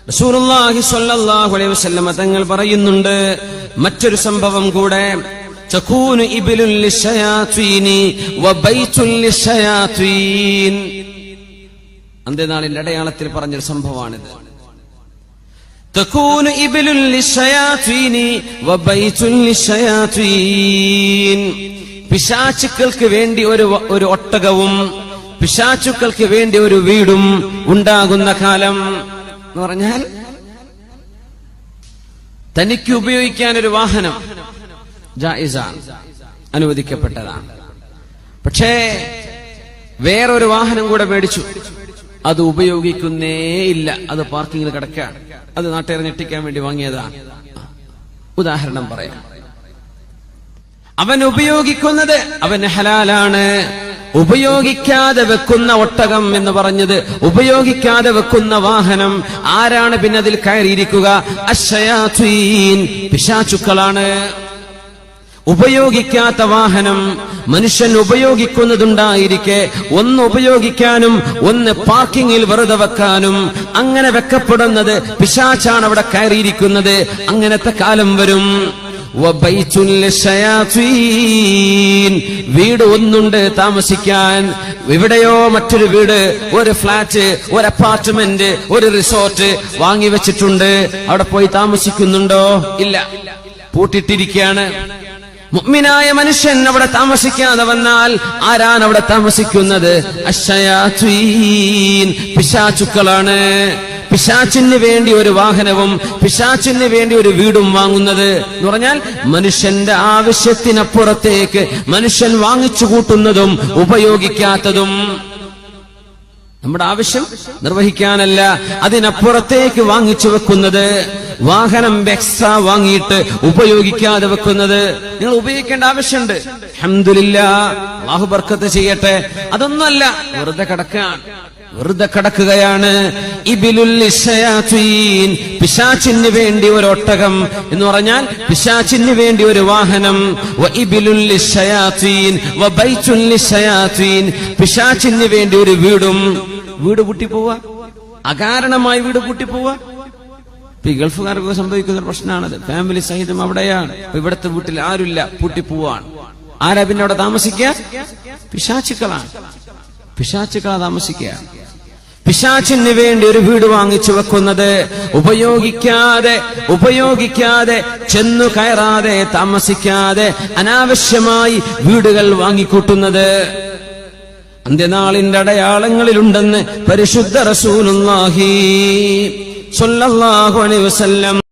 റസൂലുള്ളാഹി സ്വല്ലല്ലാഹു അലൈഹി വസല്ലം തങ്ങൾ പറയുന്നുണ്ട് മറ്റൊരു സംഭവം കൂടെ, തകൂനു ഇബ്ലുൽ ലിശയാതീനി വബൈതുൽ ലിശയാതീൻ. അന്ത്യനാളിന്റെ അടയാളത്തിൽ പറഞ്ഞൊരു സംഭവമാണിത്. തകൂനു ഇബ്ലുൽ ലിശയാതീനി വബൈതുൽ ലിശയാതീൻ. പിശാചുക്കൾക്ക് വേണ്ടി ഒരു ഒട്ടകവും പിശാചുക്കൾക്ക് വേണ്ടി ഒരു വീടും ഉണ്ടാകുന്ന കാലം എന്ന് പറഞ്ഞാൽ, തനിക്ക് ഉപയോഗിക്കാൻ ഒരു വാഹനം ജായിസാണ്, അനുവദിക്കപ്പെട്ടതാണ്. പക്ഷേ വേറൊരു വാഹനം കൂടെ മേടിച്ചു, അത് ഉപയോഗിക്കുന്നേ ഇല്ല, അത് പാർക്കിങ്ങിൽ കിടക്കുകയാണ്, അത് നാട്ടുകാരെ ഞെട്ടിക്കാൻ വേണ്ടി വാങ്ങിയതാണ്. ഉദാഹരണം പറയാം, അവൻ ഉപയോഗിക്കുന്നത് അവന് ഹലാലാണ്. ഉപയോഗിക്കാതെ വെക്കുന്ന ഒട്ടകം എന്ന് പറഞ്ഞത്, ഉപയോഗിക്കാതെ വെക്കുന്ന വാഹനം ആരാണ് പിന്നെ അതിൽ കയറിയിരിക്കുക? അശ്ശയാതീൻ, പിശാചുക്കളാണ്. ഉപയോഗിക്കാത്ത വാഹനം മനുഷ്യൻ ഉപയോഗിക്കുന്നതുണ്ടായിരിക്കെ ഒന്ന് ഉപയോഗിക്കാനും ഒന്ന് പാർക്കിങ്ങിൽ വെറുതെ വെക്കാനും, അങ്ങനെ വെക്കപ്പെടുന്നത് പിശാചാണ് അവിടെ കയറിയിരിക്കുന്നത്. അങ്ങനത്തെ കാലം വരും. വീട് ഒന്നുണ്ട് താമസിക്കാൻ, ഇവിടെയോ മറ്റൊരു വീട്, ഒരു ഫ്ലാറ്റ്, ഒരു അപ്പാർട്ട്മെന്റ്, ഒരു റിസോർട്ട് വാങ്ങി വെച്ചിട്ടുണ്ട്. അവിടെ പോയി താമസിക്കുന്നുണ്ടോ? ഇല്ല, പൂട്ടിട്ടിരിക്കുകയാണ്. മുഅ്മിനായ മനുഷ്യൻ അവിടെ താമസിക്കാതെ വന്നാൽ ആരാണ് അവിടെ താമസിക്കുന്നത്? അശ്ശയാതീൻ, പിശാചുക്കളാണ്. പിശാചിന് വേണ്ടി ഒരു വാഹനവും പിശാചിന് വേണ്ടി ഒരു വീടും വാങ്ങുന്നത് എന്ന് പറഞ്ഞാൽ, മനുഷ്യന്റെ ആവശ്യത്തിനപ്പുറത്തേക്ക് മനുഷ്യൻ വാങ്ങിച്ചു കൂട്ടുന്നതും ഉപയോഗിക്കാത്തതും. നമ്മുടെ ആവശ്യം നിർവഹിക്കാനല്ല, അതിനപ്പുറത്തേക്ക് വാങ്ങിച്ചു വെക്കുന്നത്. വാഹനം എക്സ്ട്രാ വാങ്ങിയിട്ട് ഉപയോഗിക്കാതെ വെക്കുന്നത്. നിങ്ങൾ ഉപയോഗിക്കേണ്ട ആവശ്യമുണ്ട്, അൽഹംദുലില്ലാഹ്, അല്ലാഹു ബർക്കത്ത് ചെയ്യട്ടെ. അതൊന്നുമല്ല, വെറുതെ കിടക്കാൻ, വെറുതെ കിടക്കുകയാണ്. ഇബ്ലുൽ ലിശയാതീൻ, പിശാചിന് വേണ്ടി ഒരു ഒട്ടകം എന്ന് പറഞ്ഞാൽ പിശാചിന് വേണ്ടി ഒരു വാഹനം. വ ഇബ്ലുൽ ലിശയാതീൻ വ ബൈതുൽ ലിശയാതീൻ, പിശാചിന് വേണ്ടി ഒരു വീടും. വീട് പൂട്ടിപ്പോവാ, അകാരണമായി വീട് പൂട്ടിപ്പോവാ. ഈ ഗൾഫുകാർക്ക് സംഭവിക്കുന്ന ഒരു പ്രശ്നമാണത്. ഫാമിലി സഹിതം അവിടെയാണ്, ഇവിടുത്തെ വീട്ടിൽ ആരുമില്ല, പൂട്ടിപ്പോവാണ്. ആരാ പിന്നെ അവിടെ താമസിക്കുക? പിശാചുക്കളാണ്. പിശാചുക്കളാ താമസിക്കുക. പിശാചിന് വേണ്ടി ഒരു വീട് വാങ്ങിച്ചു വെക്കുന്നത്, ഉപയോഗിക്കാതെ ചെന്നു കയറാതെ താമസിക്കാതെ അനാവശ്യമായി വീടുകൾ വാങ്ങിക്കൂട്ടുന്നത് അന്ത്യനാളിന്റെ അടയാളങ്ങളിലുണ്ടെന്ന് പരിശുദ്ധ റസൂലുള്ളാഹി സ്വല്ലല്ലാഹു അലൈഹി വസല്ലം